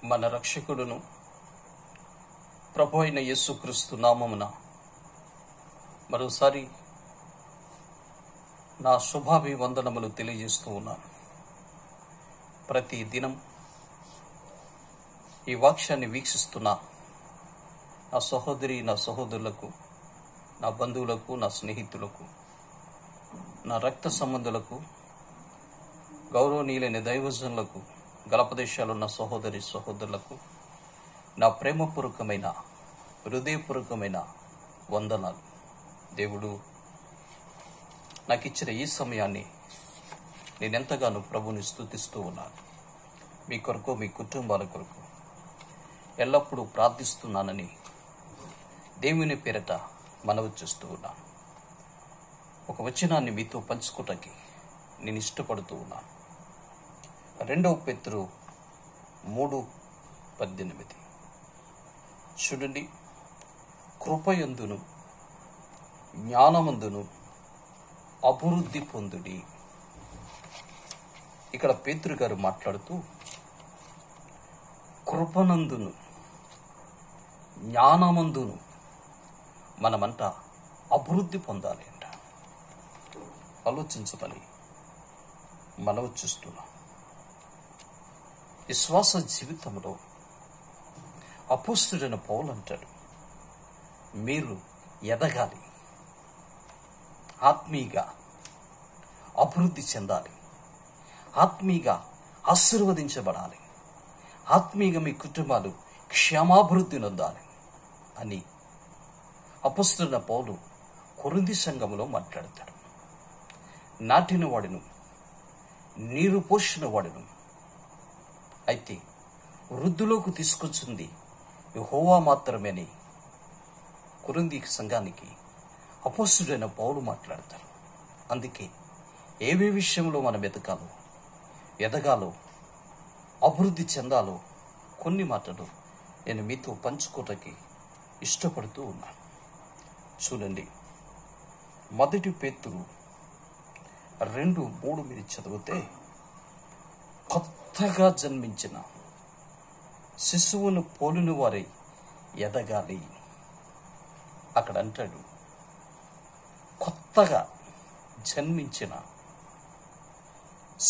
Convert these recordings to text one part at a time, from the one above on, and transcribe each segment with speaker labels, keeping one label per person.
Speaker 1: మన రక్షకుడును ప్రభు అయిన యేసుక్రీస్తు నామమున మరోసారి నా శుభాభివందనములు తెలియజేస్తూ ఉన్నాను. ప్రతి దినం ఈ వాక్యాన్ని వీక్షిస్తున్న నా సహోదరి, నా సహోదరులకు, నా బంధువులకు, నా స్నేహితులకు, నా రక్త సంబంధులకు, గౌరవనీయులైన దైవజనులకు, గలపదేశాలు ఉన్న సహోదరి సహోదరులకు నా ప్రేమపూర్వకమైన హృదయపూర్వకమైన వందనాలు. దేవుడు నాకు ఇచ్చిన ఈ సమయాన్ని నేనెంతగానో ప్రభుని స్తుతిస్తూ ఉన్నాను. మీ కొరకు, మీ కుటుంబాల కొరకు ఎల్లప్పుడూ ప్రార్థిస్తున్నానని దేవుని పేరట మనవి చేస్తూ ఉన్నాను. ఒక వచనాన్ని మీతో పంచుకోవటానికి నేను ఇష్టపడుతూ ఉన్నాను. 2 పేతురు 3:18. చూడండి, కృపయందును జ్ఞానమందును అభివృద్ధి పొందుడి. ఇక్కడ పేతురు గారు మాట్లాడుతూ కృపనందును జ్ఞానమందును మనమంట అభివృద్ధి పొందాలి అంట. ఆలోచించమని మనవి చూస్తున్నాం. విశ్వాస జీవితంలో అపోస్తలుడైన పౌలు అంటాడు, మీరు ఎదగాలి, ఆత్మీయంగా అభివృద్ధి చెందాలి, ఆత్మీయంగా ఆశీర్వదించబడాలి, ఆత్మీయంగా మీ కుటుంబాలు క్షేమాభివృద్ధి నొందాలి అని అపోస్తలుడైన పౌలు కొరింథీ సంఘములో మాట్లాడతాడు. నాటిన వాడును, నీరు పోసిన వాడును, అయితే వృద్ధిలోకి తీసుకొచ్చింది యెహోవా మాత్రమే అని కొరింథీ సంఘానికి అపోస్తలుడైన పౌలు మాట్లాడతారు. అందుకే ఏవే విషయంలో మనం ఎదగాలో అభివృద్ధి చెందాలో కొన్ని మాటలు నేను మీతో పంచుకోవటానికి ఇష్టపడుతూ ఉన్నాను. చూడండి, 1 పేతురు 2:3 మీరు చదివితే, కొత్తగా జన్మించిన శిశువును పోలిన వారై ఎదగాలి. అక్కడ అంటాడు, కొత్తగా జన్మించిన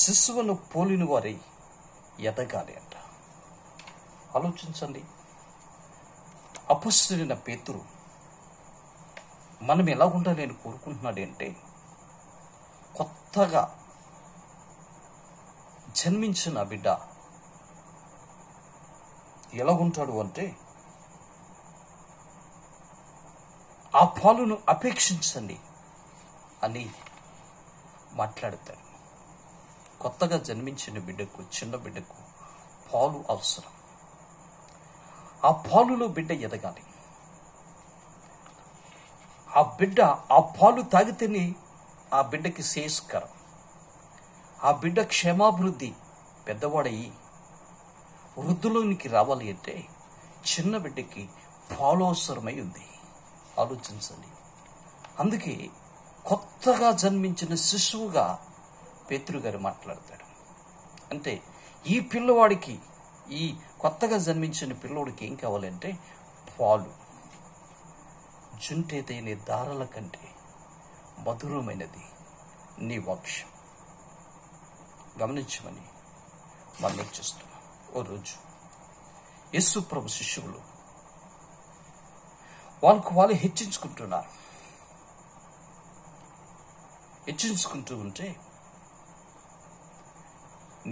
Speaker 1: శిశువును పోలిన వారై ఎదగాలి అంట. ఆలోచించండి, అపొస్తలుడైన పేతురు మనం ఎలా ఉండాలి అని కోరుకుంటున్నాడంటే, కొత్తగా జన్మించిన బిడ్డ ఎలా ఉంటాడు అంటే, ఆ పాలును అపేక్షించండి అని మాట్లాడతాడు. కొత్తగా జన్మించిన బిడ్డకు, చిన్న బిడ్డకు పాలు అవసరం. ఆ పాలులో బిడ్డ ఎదగాలి. ఆ పాలు తాగితేనే ఆ బిడ్డకి శ్రేయస్కరం. ఆ బిడ్డ క్షేమాభివృద్ధి పెద్దవాడయ్యి వృద్ధిలోనికి రావాలి అంటే చిన్న బిడ్డకి పాలు అవసరమై ఉంది. ఆలోచించండి. అందుకే కొత్తగా జన్మించిన శిశువుగా పేతురు గారు మాట్లాడతాడు. అంటే ఈ పిల్లవాడికి, ఈ కొత్తగా జన్మించిన పిల్లవాడికి ఏం కావాలంటే పాలు. జుంటేదైన దారాల కంటే మధురమైనది నీ వాక్యం. గమనించమని మనం చేస్తున్నాం. ఓ రోజు యేసు ప్రభు శిష్యులు వాళ్ళు హెచ్చించుకుంటున్నారు. హెచ్చించుకుంటూ ఉంటే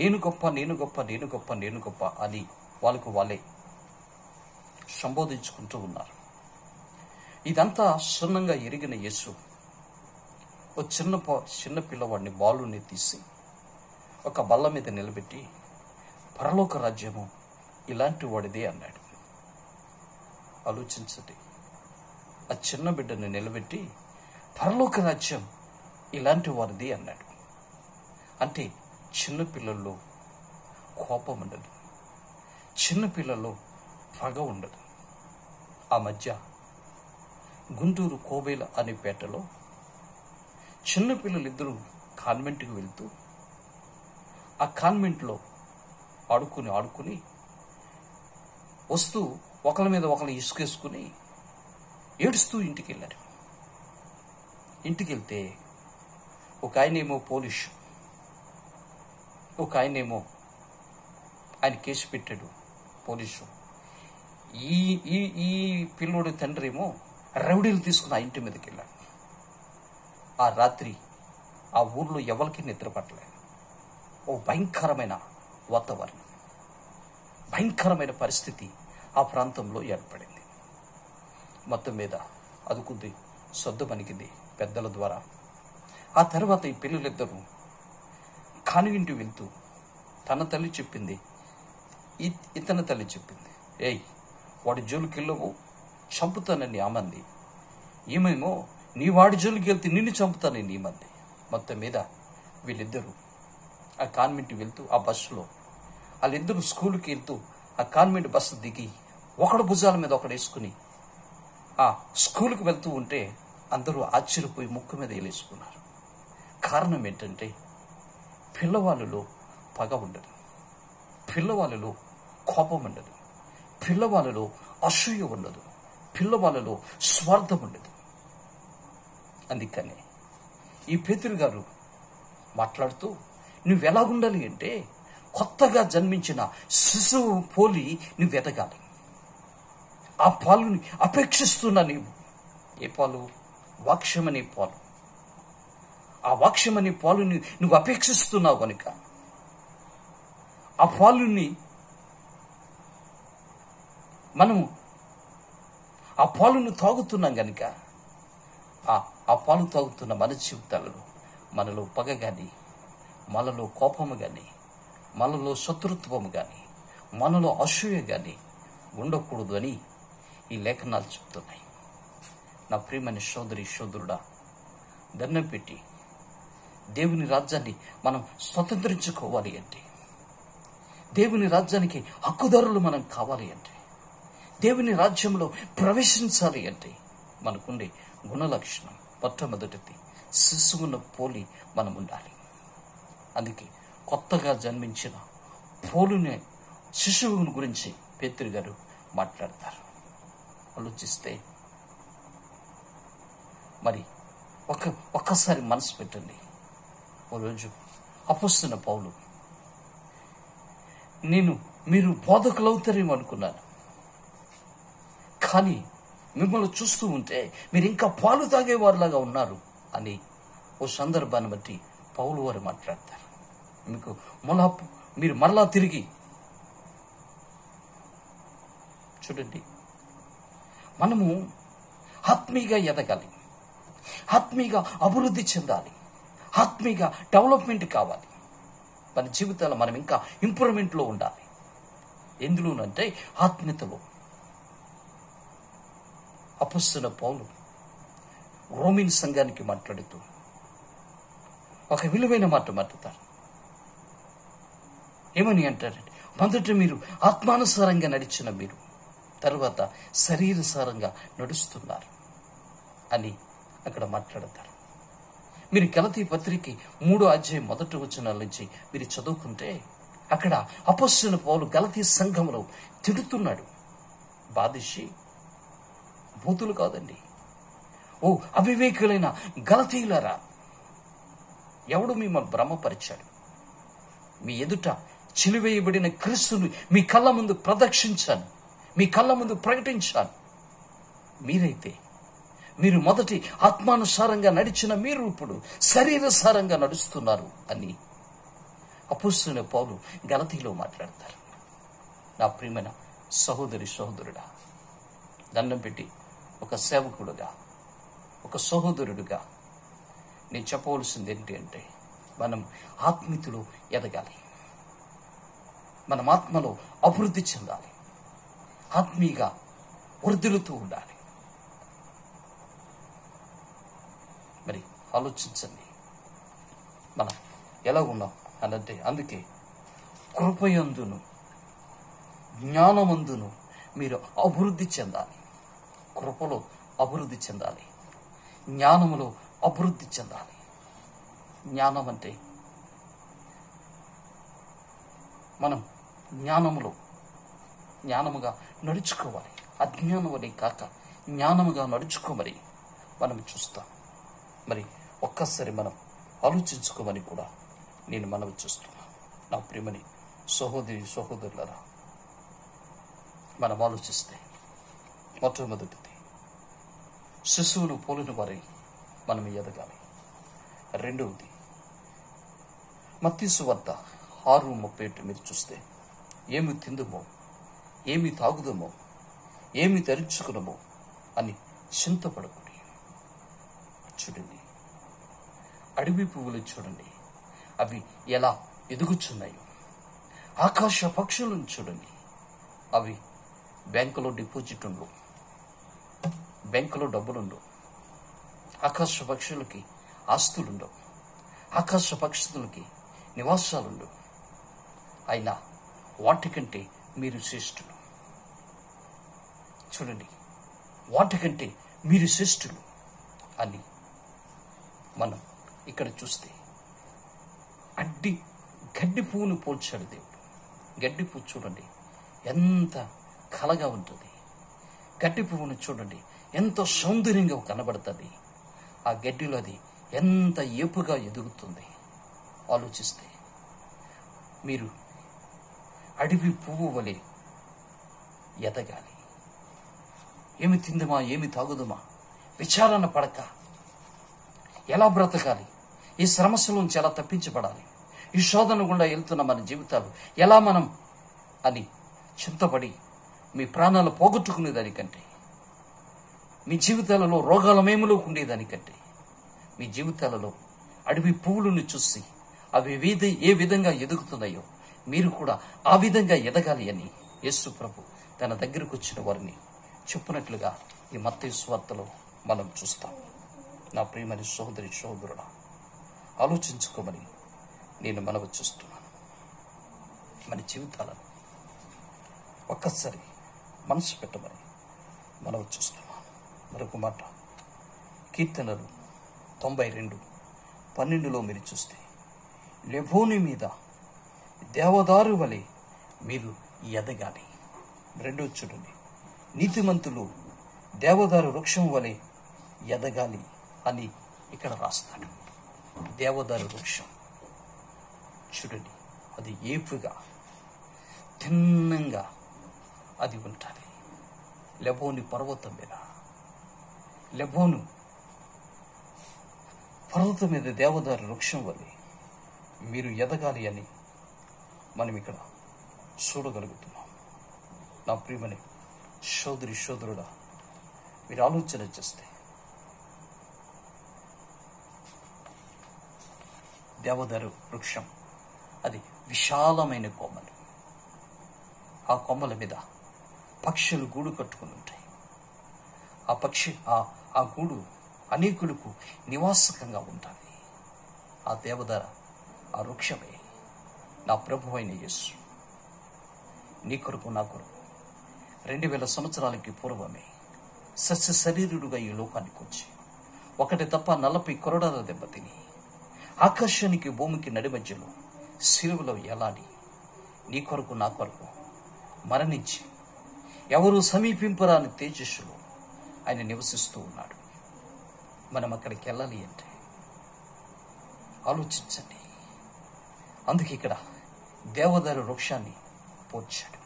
Speaker 1: నేను గొప్ప, నేను గొప్ప, నేను గొప్ప, నేను గొప్ప అని వాళ్ళే సంబోధించుకుంటూ ఉన్నారు. ఇదంతా క్షుణ్ణంగా ఎరిగిన యేసు ఓ చిన్న పిల్లవాడిని, బాలుని తీసి ఒక బల్ల మీద నిలబెట్టి, పరలోక రాజ్యము ఇలాంటి వాడిదే అన్నాడు. ఆలోచించండి, ఆ చిన్న బిడ్డను నిలబెట్టి పరలోక రాజ్యం ఇలాంటి వారిది అన్నాడు. అంటే చిన్నపిల్లల్లో కోపం ఉండదు, చిన్నపిల్లల్లో పగ ఉండదు. ఆ మధ్య గుంటూరు కోబేల అనే పేటలో చిన్నపిల్లలిద్దరూ కాన్వెంట్కి వెళ్తూ ఆ కాన్వెంట్లో ఆడుకుని వస్తూ ఒకరి మీద ఒకరు ఇసుకేసుకుని ఏడుస్తూ ఇంటికి వెళ్ళారు. ఇంటికి వెళ్తే ఒక ఆయనేమో పోలీసు, ఒక ఆయనేమో ఆయన కేసు పెట్టాడు పోలీసు. ఈ ఈ ఈ పిల్లోడి తండ్రి ఏమో రౌడీలు తీసుకుని ఆ ఇంటి మీదకి వెళ్ళాడు. ఆ రాత్రి ఆ ఊర్లో ఎవరికి నిద్ర పట్టలేదు. ఓ భయంకరమైన వాతావరణం, భయంకరమైన పరిస్థితి ఆ ప్రాంతంలో ఏర్పడింది. మొత్తం మీద అదుకుంది, సొద్దు పనికింది పెద్దల ద్వారా. ఆ తర్వాత ఈ పిల్లలిద్దరూ కానివింటి వెళ్తూ తన తల్లి చెప్పింది, ఇతని తల్లి చెప్పింది, ఏయ్ వాడి జోలికి వెళ్ళవు, చంపుతానని ఆమంది. ఏమేమో నీ వాడి జోలికి వెళ్తే నిన్ను చంపుతానని ఈమంది. మొత్తం మీద వీళ్ళిద్దరూ ఆ కాన్వెంట్ వెళ్తూ ఆ బస్సులో వాళ్ళిద్దరూ స్కూల్కి వెళ్తూ ఆ కాన్వెంట్ బస్సు దిగి ఒకడు భుజాల మీద ఒకడు వేసుకుని ఆ స్కూల్కి వెళ్తూ ఉంటే అందరూ ఆశ్చర్యపోయి ముక్కు మీద వేలేసుకున్నారు. కారణం ఏంటంటే పిల్లవాళ్ళలో పగ ఉండదు, పిల్లవాళ్ళలో కోపం ఉండదు, పిల్లవాళ్ళలో అసూయ ఉండదు, పిల్లవాళ్ళలో స్వార్థం ఉండదు. అందుకనే ఈ పేతురు గారు మాట్లాడుతూ నువ్వెలాగుండాలి అంటే కొత్తగా జన్మించిన శిశువు పోలి నువ్వు ఎదగాలి. ఆ పాలుని అపేక్షిస్తున్నా నీవు. ఏ పాలు? వాక్యమనే పాలు. ఆ వాక్యమనే పాలుని నువ్వు అపేక్షిస్తున్నావు కనుక ఆ పాలుని మనము ఆ పాలును తాగుతున్నాం కనుక ఆ పాలు తాగుతున్న మన జీవితాలలో మనలో పగ కానీ, మనలో కోపము కానీ, మనలో శత్రుత్వము కానీ, మనలో అసూయ కానీ ఉండకూడదు అని ఈ లేఖనాలు చెప్తున్నాయి. నా ప్రియమైన సోదరి సోదరుడా, దండం పెట్టి దేవుని రాజ్యాన్ని మనం స్వతంత్రించుకోవాలి అంటే, దేవుని రాజ్యానికి హక్కుదారులు మనం కావాలి అంటే, దేవుని రాజ్యంలో ప్రవేశించాలి అంటే మనకుండే గుణలక్షణం మొట్టమొదటిది శిశువును పోలి మనం ఉండాలి. అందుకే కొత్తగా జన్మించిన పోలునే శిశువుని గురించి పేతురు గారు మాట్లాడతారు. ఆలోచిస్తే మరి ఒక్కసారి మనసు పెట్టండి. ఓ రోజు అపొస్తలుడైన పౌలు, మీరు బోధకులు అవుతారేమో అనుకున్నాను, కానీ మిమ్మల్ని చూస్తూ ఉంటే మీరు ఇంకా పాలు తాగేవారిలాగా ఉన్నారు అని ఓ సందర్భాన్ని బట్టి పౌలు వారు మాట్లాడతారు. మీరు మరలా తిరిగి చూడండి, మనము ఆత్మీయంగా ఎదగాలి, ఆత్మీయంగా అభివృద్ధి చెందాలి, ఆత్మీయంగా డెవలప్మెంట్ కావాలి. మన జీవితాల్లో మనం ఇంకా ఇంప్రూవ్మెంట్లో ఉండాలి. ఎందులోనంటే ఆత్మీయతలో. అపొస్తలుడైన పౌలు రోమన్ సంఘానికి మాట్లాడుతూ ఒక విలువైన మాట మాట్లాడతారు. ఏమని అంటారంటే, మొదట మీరు ఆత్మానుసారంగా నడిచిన మీరు తర్వాత శరీరసారంగా నడుస్తున్నారు అని అక్కడ మాట్లాడతారు. మీరు గలతీ పత్రిక 3వ అధ్యాయం 1వ వచనాల నుంచి మీరు చదువుకుంటే అక్కడ అపొస్తలుడైన పౌలు గలతీ సంఘంలో తిడుతున్నాడు. బాధిషి బూతులు కాదండి. ఓ అవివేకులైన గలతీయులారా, ఎవడు మిమ్మల్ని భ్రమపరిచాడు? మీ ఎదుట చిలివేయబడిన క్రీస్తును మీ కళ్ళ ముందు ప్రదర్శించాను, మీ కళ్ళ ముందు ప్రకటించాను. మీరు మొదటి ఆత్మానుసారంగా నడిచిన మీరు ఇప్పుడు శరీరసారంగా నడుస్తున్నారు అని అపొస్తలుడైన పౌలు గలతీలో మాట్లాడతారు. నా ప్రియమైన సహోదరి సహోదరుడా, దండం పెట్టి ఒక సేవకుడుగా, ఒక సహోదరుడుగా నేను చెప్పవలసింది ఏంటి అంటే, మనం ఆత్మీయతలో ఎదగాలి, మనం ఆత్మలో అభివృద్ధి చెందాలి, ఆత్మీయంగా వృద్ధులుతూ ఉండాలి. మరి ఆలోచించండి, మనం ఎలా ఉన్నాం అనంటే, అందుకే కృపయందును జ్ఞానమందును మీరు అభివృద్ధి చెందాలి. కృపలో అభివృద్ధి చెందాలి, జ్ఞానములో అభివృద్ధి చెందాలి. జ్ఞానం అంటే మనం జ్ఞానములో జ్ఞానముగా నడుచుకోవాలి. అజ్ఞానం వలె కాక జ్ఞానముగా నడుచుకోమని మనం చూస్తాం. మరి ఒక్కసారి మనం ఆలోచించుకోమని కూడా నేను మనవి చూస్తున్నాను. నా ప్రియమని సహోదరులరా, మనం ఆలోచిస్తే మొట్టమొదటిది శిశువును పోలిన వారి మనం ఎదగాలి. రెండవది మత్తయి సువార్త 6:38 మీరు చూస్తే, ఏమి తిందుమో, ఏమి తాగుదమో, ఏమి ధరించుకునమో అని చింతపడకూడదు. చూడండి, అడవి పువ్వులు చూడండి, అవి ఎలా ఎదుగుచున్నాయో. ఆకాశ పక్షులను చూడండి, అవి బ్యాంకులో డిపాజిట్ ఉండవు, బ్యాంకులో డబ్బులుండవు. ఆకాశ పక్షులకి ఆస్తులుండవు, ఆకాశ పక్షులకి నివాసాలుండవు. అయినా వాటికంటే మీరు శ్రేష్ఠులు. చూడండి, వాటికంటే మీరు శ్రేష్ఠులు అని మనం ఇక్కడ చూస్తే గడ్డి పువ్వును పోల్చాడు దేవుడు. గడ్డి పువ్వు చూడండి ఎంత కలగా ఉంటుంది. గడ్డి పువ్వును చూడండి ఎంతో సౌందర్యంగా కనబడుతుంది. ఆ గడ్డిలో అది ఎంత ఏపుగా ఎదుగుతుంది. ఆలోచిస్తే మీరు అడవి పువ్వు వలె ఎదగాలి. ఏమి తిందమా, ఏమి తాగుదమా విచారణ పడక ఎలా బ్రతకాలి, ఈ సమస్యలోంచి ఎలా తప్పించబడాలి, ఈ శోధన గుండా వెళ్తున్న మన జీవితాలు ఎలా మనం అని చింతపడి మీ ప్రాణాలు పోగొట్టుకునేదానికంటే, మీ జీవితాలలో రోగాల మేములోకి ఉండేదానికంటే, మీ జీవితాలలో అడవి పువ్వులను చూసి అవి ఏ విధంగా ఎదుగుతున్నాయో మీరు కూడా ఆ విధంగా ఎదగాలి అని యేసు ప్రభు తన దగ్గరకు వచ్చిన వారిని చెప్పినట్లుగా ఈ మత్తయి సువార్తలో మనం చూస్తాం. నా ప్రియమైన సహోదరుడా, ఆలోచించుకోమని నేను మనవి చూస్తున్నాను. మన జీవితాలను ఒక్కసారి మనసు పెట్టమని మనవి చూస్తున్నాను. మరొక మాట, కీర్తనలు 92:12 మీరు చూస్తే, లెబోని మీద దేవదారు వలె మీరు ఎదగాలి. రెండో చూడండి, నీతిమంతులు దేవదారు వృక్షం వలె ఎదగాలి అని ఇక్కడ రాస్తాడు. దేవదారు వృక్షం చూడండి, అది ఏపుగా తిన్నంగా అది ఉంటుంది. లెబోను పర్వతం మీద దేవదారు వృక్షం వలె మీరు ఎదగాలి అని మనం ఇక్కడ చూడగలుగుతున్నాం. నా ప్రియమని సోదరుడా, మీరు ఆలోచన చేస్తే దేవదారు వృక్షం అది విశాలమైన కొమ్మలు. ఆ కొమ్మల మీద పక్షులు గూడు కట్టుకుని ఉంటాయి. ఆ గూడు అనేకులకు నివాసకంగా ఉంటుంది. ఆ దేవదార ఆ వృక్షమే నా ప్రభువైన యేసు. నీ కొరకు నా కొరకు 2000 సంవత్సరాలకి పూర్వమే సస్య శరీరుడుగా ఈ లోకానికి వచ్చి ఒకటి తప్ప 40 కొరడాల దెబ్బతిని ఆకాశానికి భూమికి నడి మధ్యలో సిలువలో ఎలాడి నీ కొరకు నా కొరకు మరణించి ఎవరు సమీపింపరాని తేజస్సులో ఆయన నివసిస్తూ ఉన్నాడు. మనం అక్కడికి వెళ్ళాలి అంటే ఆలోచించండి. అందుకే ఇక్కడ దేవదారు వృక్షాన్ని పోర్చాడు.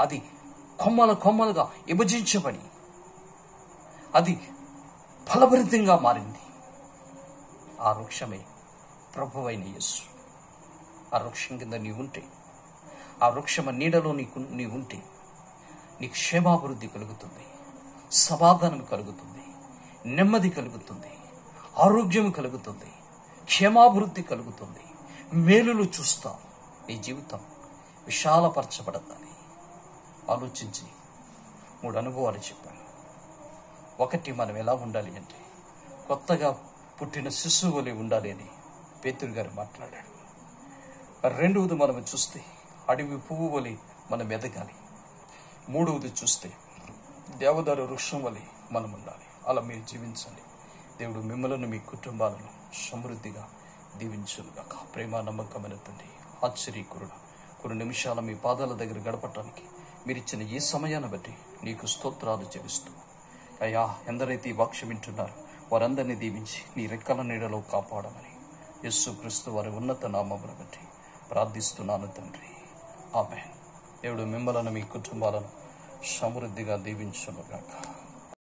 Speaker 1: అది కొమ్మలుగా విభజించబడి అది ఫలభరితంగా మారింది. ఆ వృక్షమే ప్రభువైన యేసు. ఆ వృక్షం కింద నీవుంటే, ఆ వృక్షమ నీడలో నీవుంటే నీకు క్షేమాభివృద్ధి కలుగుతుంది, సమాధానం కలుగుతుంది, నెమ్మది కలుగుతుంది, ఆరోగ్యం కలుగుతుంది, క్షేమాభివృద్ధి కలుగుతుంది, మేలులు చూస్తాం. నీ జీవితం విశాలపరచబడతాని ఆలోచించి 3 అనుభవాలు చెప్పాను. ఒకటి, మనం ఎలా ఉండాలి అంటే కొత్తగా పుట్టిన శిశువు వలె ఉండాలి అని పేతురు గారు మాట్లాడాడు. రెండవది, మనం చూస్తే అడవి పువ్వు వలె మనం ఎదగాలి. మూడవది చూస్తే దేవదారు వృక్షం వలె మనం ఉండాలి. అలా మీరు జీవించండి. దేవుడు మిమ్మలను, మీ కుటుంబాలను సమృద్ధిగా దీవించునుగాక. ప్రేమ నమ్మకమైన తండ్రి, ఆశ్చర్యకరుడు, కొన్ని నిమిషాల మీ పాదాల దగ్గర గడపటానికి మీరిచ్చిన ఈ సమయాన్ని బట్టి నీకు స్తోత్రాలు చెల్లిస్తూ అయ్యా, ఎందరైతే ఈ వాక్యం వింటున్నారో వారందరినీ దీవించి నీ రెక్కల నీడలో కాపాడమని యేసుక్రీస్తు వారి ఉన్నత నామమును బట్టి ప్రార్థిస్తున్నాను తండ్రి. ఆమేన్. దేవుడు మిమ్మలను మీ కుటుంబాలను సమృద్ధిగా దీవించునుగాక.